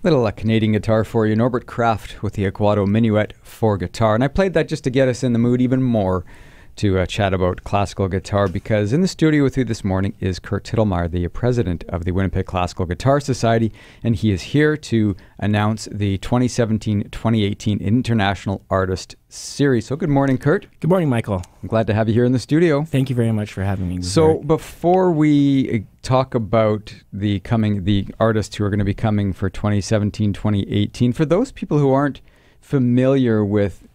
Little Canadian guitar for you. Norbert Kraft with the Aguado Minuet for guitar. And I played that just to get us in the mood even more to chat about classical guitar, because in the studio with you this morning is Kurt Tittlemier, the president of the Winnipeg Classical Guitar Society, and he is here to announce the 2017-2018 International Artist Series. So good morning, Kurt. Good morning, Michael. I'm glad to have you here in the studio. Thank you very much for having me. So before we talk about the artists who are going to be coming for 2017-2018, for those people who aren't familiar with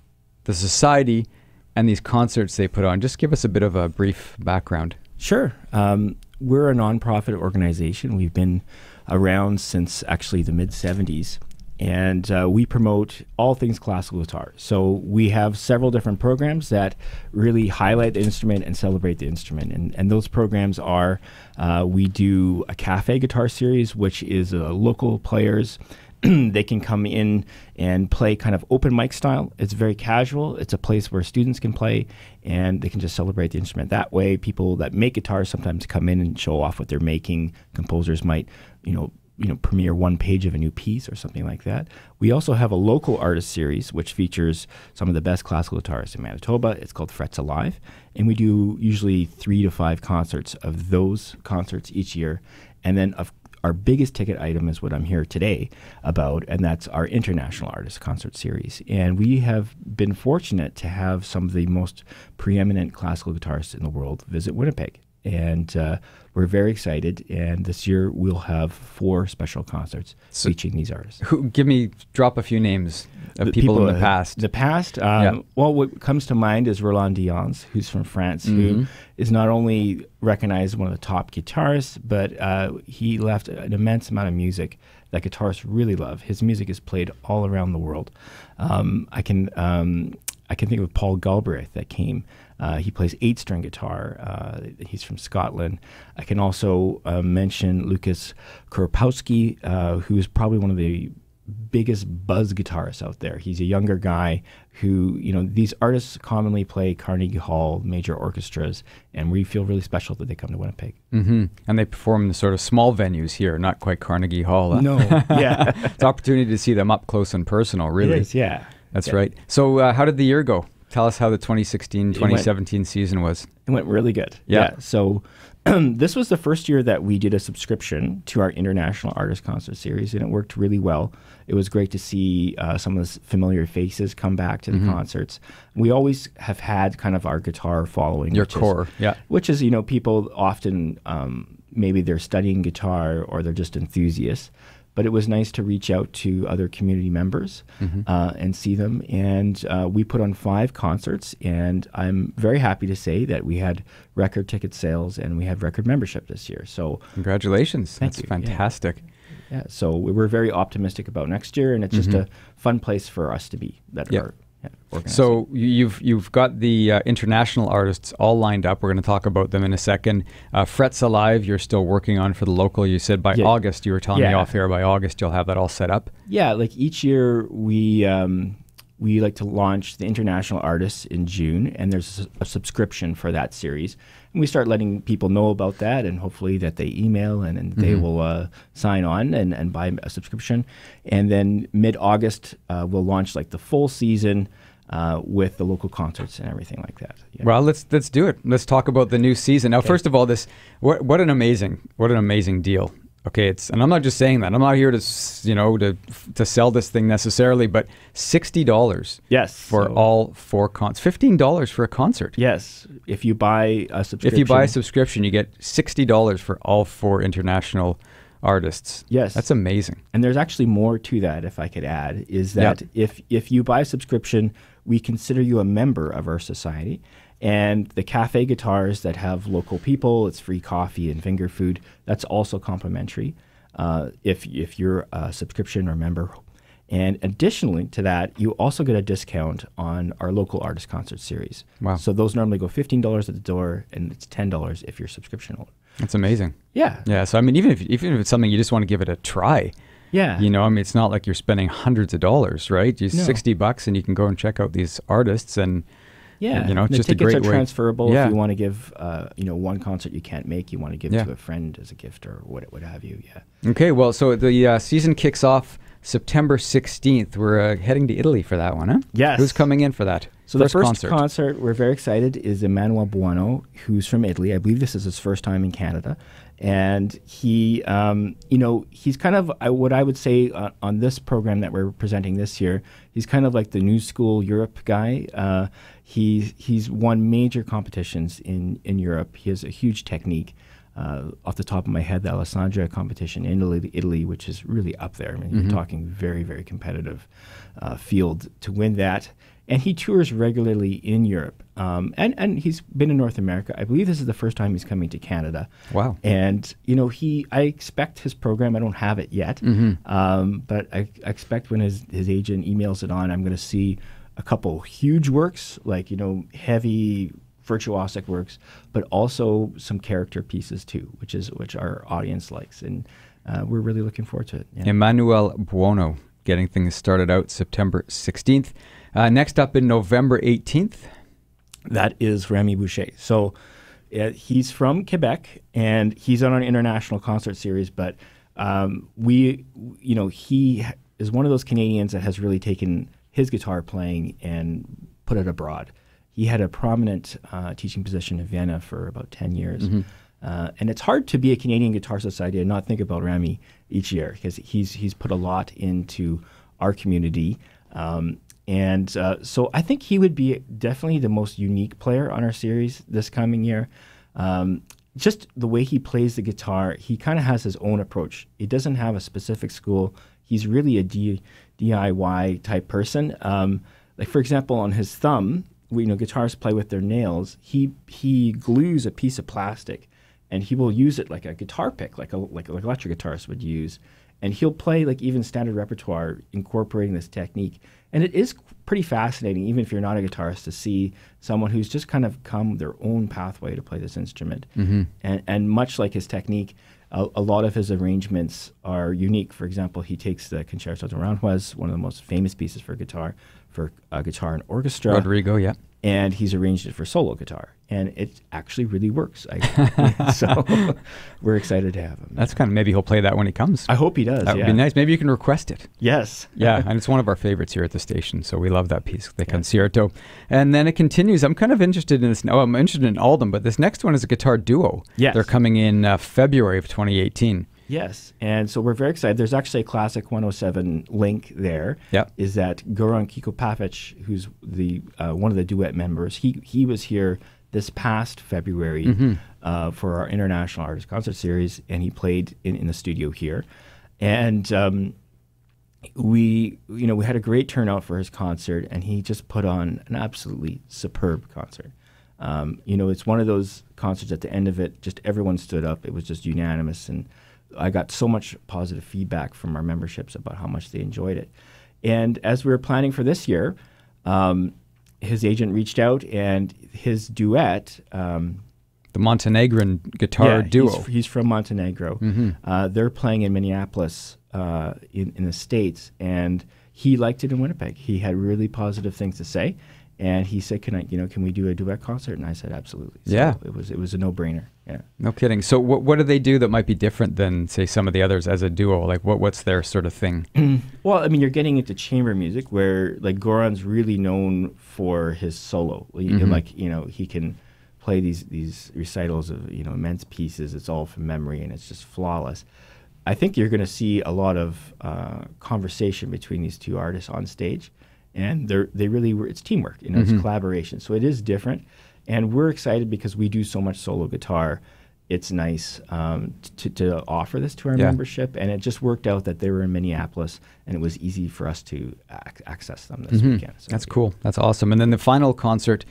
the society and these concerts they put on, just give us a bit of a brief background. Sure. We're a nonprofit organization. We've been around since actually the mid-'70s, and we promote all things classical guitar. So we have several different programs that really highlight the instrument and celebrate the instrument. And those programs are, we do a cafe guitar series, which is local players. They can come in and play kind of open mic style. It's very casual. It's a place where students can play and they can just celebrate the instrument. That way, people that make guitars sometimes come in and show off what they're making. Composers might, premiere one page of a new piece or something like that. We also have a local artist series, which features some of the best classical guitarists in Manitoba. It's called Frets Alive. And we do usually 3 to 5 concerts of those concerts each year. And then, our biggest ticket item is what I'm here today about, and that's our International Artist Concert Series. And we have been fortunate to have some of the most preeminent classical guitarists in the world visit Winnipeg. And we're very excited, and this year we'll have 4 special concerts featuring these artists. Drop a few names of people in the past. The past? Well, what comes to mind is Roland Dion's, who's from France, who is not only recognized as one of the top guitarists, but he left an immense amount of music that guitarists really love. His music is played all around the world. I can think of Paul Galbraith that came. He plays 8-string guitar. He's from Scotland. I can also mention Lucas Kuropowski, who is probably one of the biggest buzz guitarists out there. He's a younger guy who, these artists commonly play Carnegie Hall, major orchestras, and we feel really special that they come to Winnipeg. And they perform in the sort of small venues here, not quite Carnegie Hall. No, yeah. It's an opportunity to see them up close and personal, really. It is, yeah. That's right. So how did the year go? Tell us how the 2016-2017 season was. It went really good. Yeah. So this was the first year that we did a subscription to our International Artist Concert Series, and it worked really well. It was great to see some of the familiar faces come back to the concerts. We always have had kind of our guitar following. Your core, Which is, people often, maybe they're studying guitar or they're just enthusiasts. But it was nice to reach out to other community members and see them. And we put on 5 concerts, and I'm very happy to say that we had record ticket sales and we had record membership this year. So congratulations. Thank you. Fantastic. Yeah. So we're very optimistic about next year, and it's just a fun place for us to be. So you've got the international artists all lined up. We're going to talk about them in a second. Frets Alive, you're still working on for the local. You said by August, you were telling me off air, by August you'll have that all set up. Yeah, like each year we like to launch the international artists in June, and there's a subscription for that series. And we start letting people know about that, and hopefully that they email and they will sign on and buy a subscription. And then mid-August, we'll launch like the full season with the local concerts and everything like that. Yeah. Well, let's do it. Let's talk about the new season. Now, first of all, what an amazing deal. Okay, and I'm not just saying that. I'm not here to sell this thing necessarily, but $60. Yes. For all 4 concerts. $15 for a concert. Yes. If you buy a subscription. If you buy a subscription, you get $60 for all 4 international artists. Yes. That's amazing. And there's actually more to that, if I could add, is that if you buy a subscription, we consider you a member of our society. And the cafe guitars that have local people, it's free coffee and finger food. That's also complimentary if you're a subscription or member. And additionally to that, you also get a discount on our local artist concert series. Wow. So those normally go $15 at the door, and it's $10 if you're a subscription holder. That's amazing. Yeah. Yeah. So, I mean, even if it's something you just want to give it a try, yeah. It's not like you're spending hundreds of dollars, right? Just $60 and you can go and check out these artists and Yeah, it's just a great way. The tickets are transferable. If you want to give, one concert you can't make, you want to give to a friend as a gift or what have you. Yeah. Okay. Well, so the season kicks off September 16th. We're heading to Italy for that one, huh? Yes. Who's coming in for that? So the first concert, we're very excited, is Emmanuel Buono, who's from Italy. I believe this is his first time in Canada. And he, he's kind of what I would say on this program that we're presenting this year, he's kind of like the new school Europe guy. He's won major competitions in Europe. He has a huge technique. Off the top of my head, the Alessandria competition in Italy, which is really up there. I mean, you're talking very, very competitive field to win that. And he tours regularly in Europe. And he's been in North America. I believe this is the first time he's coming to Canada. Wow. And, I expect his program, I don't have it yet, but I expect when his agent emails it on, I'm going to see a couple huge works, like, heavy virtuosic works, but also some character pieces too, which our audience likes. And we're really looking forward to it. Yeah. Emmanuel Buono getting things started out September 16th. Next up in November 18th. That is Remy Boucher. So he's from Quebec, and he's on an international concert series, but he is one of those Canadians that has really taken his guitar playing and put it abroad. He had a prominent teaching position in Vienna for about 10 years. And it's hard to be a Canadian Guitar Society and not think about Remy each year, because he's put a lot into our community. So I think he would be definitely the most unique player on our series this coming year. Just the way he plays the guitar, he kind of has his own approach. He doesn't have a specific school. He's really a DIY type person. Like, for example, on his thumb, guitarists play with their nails. He glues a piece of plastic, and he will use it like a guitar pick, like electric guitarists would use. And he'll play like even standard repertoire, incorporating this technique. And it is pretty fascinating, even if you're not a guitarist, to see someone who's just kind of come their own pathway to play this instrument. And much like his technique, a lot of his arrangements are unique. For example, he takes the Concerto d'Aranjuez, one of the most famous pieces for guitar and orchestra. Rodrigo, yeah. And he's arranged it for solo guitar. And it actually really works. So we're excited to have him. That's kind of, maybe he'll play that when he comes. I hope he does. That would be nice. Maybe you can request it. Yes. Yeah, and it's one of our favorites here at the station, so we love that piece, the Concerto. And then it continues. I'm kind of interested in this. I'm interested in all of them, but this next one is a guitar duo. Yes. They're coming in February of 2018. Yes, and so we're very excited. There's actually a Classic 107 link there. Yep. Is that Goran Kikopapic, who's the one of the duet members. He was here this past February for our International Artist Concert Series, and he played in the studio here. And we had a great turnout for his concert, and he just put on an absolutely superb concert. It's one of those concerts at the end of it, just everyone stood up. It was just unanimous, and I got so much positive feedback from our memberships about how much they enjoyed it. And as we were planning for this year, his agent reached out, and his duet, the Montenegrin guitar duo. He's from Montenegro. They're playing in Minneapolis in the States, and he liked it in Winnipeg. He had really positive things to say, and he said, "Can we do a duet concert?" And I said, "Absolutely." So it was a no-brainer. Yeah. No kidding. So what do they do that might be different than, say, some of the others as a duo? Like, what's their sort of thing? Well, I mean, you're getting into chamber music, where like Goran's really known for his solo. He can play these recitals of immense pieces. It's all from memory, and it's just flawless. I think you're going to see a lot of conversation between these two artists on stage, and it's teamwork. It's collaboration. So it is different. And we're excited because we do so much solo guitar. It's nice to offer this to our membership. And it just worked out that they were in Minneapolis, and it was easy for us to access them this weekend. So that's cool. That's awesome. And then the final concert,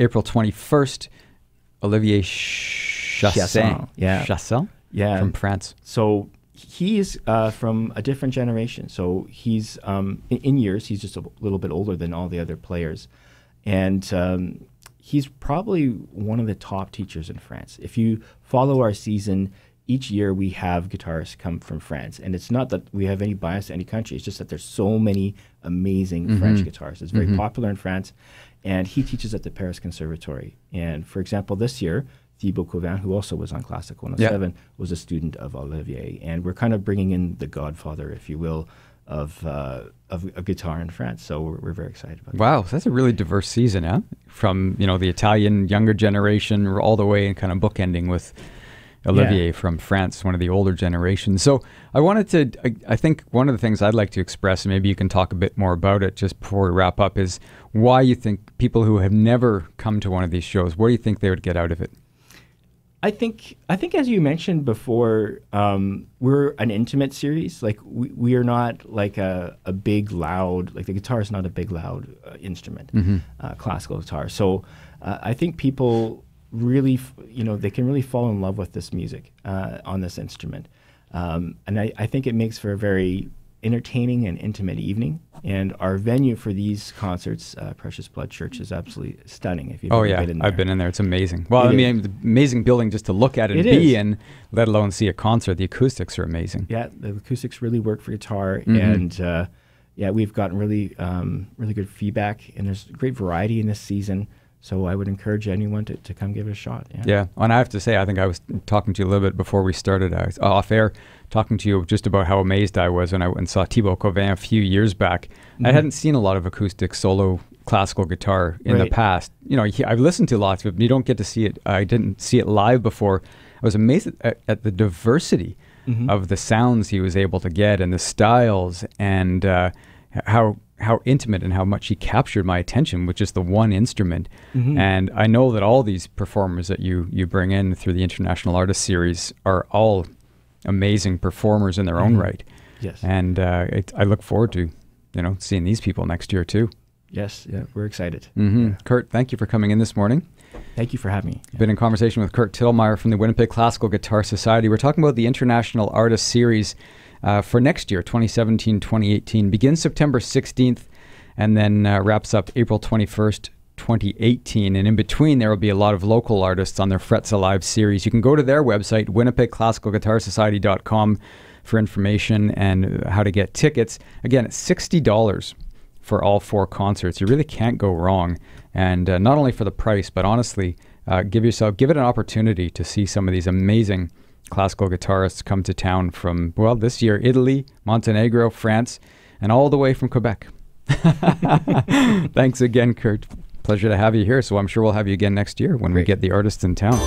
April 21st, Olivier Chassin. Chassin? Yeah. From France. So he's from a different generation. So he's, in years, he's just a little bit older than all the other players. And he's probably one of the top teachers in France. If you follow our season, each year we have guitarists come from France. And it's not that we have any bias to any country. It's just that there's so many amazing French guitarists. It's very popular in France. And he teaches at the Paris Conservatory. And for example, this year, Thibaut Cauvin, who also was on Classic 107, was a student of Olivier. And we're kind of bringing in the godfather, if you will, of guitar in France. So we're very excited about it. Wow, that's a really diverse season, huh? From, the Italian younger generation all the way and kind of bookending with Olivier from France, one of the older generations. So I wanted to, I think one of the things I'd like to express, and maybe you can talk a bit more about it just before we wrap up, is why you think people who have never come to one of these shows, what do you think they would get out of it? I think as you mentioned before, we're an intimate series. Like we are not like a big loud, like the guitar is not a big loud instrument, classical guitar. So I think people really, they can really fall in love with this music on this instrument. And I think it makes for a very entertaining and intimate evening. And our venue for these concerts, Precious Blood Church, is absolutely stunning. If you've ever been in there. I've been in there. It's amazing. Well, the amazing building just to look at and be in, let alone see a concert. The acoustics are amazing. Yeah, the acoustics really work for guitar, and we've gotten really, really good feedback. And there's great variety in this season. So I would encourage anyone to come give it a shot. Yeah, and I have to say, I think I was talking to you a little bit before we started. I was off air talking to you just about how amazed I was when I went and saw Thibaut Covin a few years back. I hadn't seen a lot of acoustic solo classical guitar in the past. I've listened to lots of it, but you don't get to see it. I didn't see it live before. I was amazed at the diversity of the sounds he was able to get and the styles and how intimate and how much he captured my attention with just the one instrument. And I know that all these performers that you bring in through the International Artist Series are all amazing performers in their own right. Yes. And I look forward to, seeing these people next year too. Yes, yeah, we're excited. Kurt, thank you for coming in this morning. Thank you for having me. Been in conversation with Kurt Tittlemier from the Winnipeg Classical Guitar Society. We're talking about the International Artist Series for next year, 2017-2018. Begins September 16th and then wraps up April 21st, 2018. And in between, there will be a lot of local artists on their Frets Alive series. You can go to their website, winnipegclassicalguitarsociety.com, for information and how to get tickets. Again, it's $60 for all 4 concerts. You really can't go wrong. And not only for the price, but honestly, give it an opportunity to see some of these amazing classical guitarists come to town from, this year, Italy, Montenegro, France, and all the way from Quebec. Thanks again, Kurt. Pleasure to have you here. So I'm sure we'll have you again next year when we get the artists in town.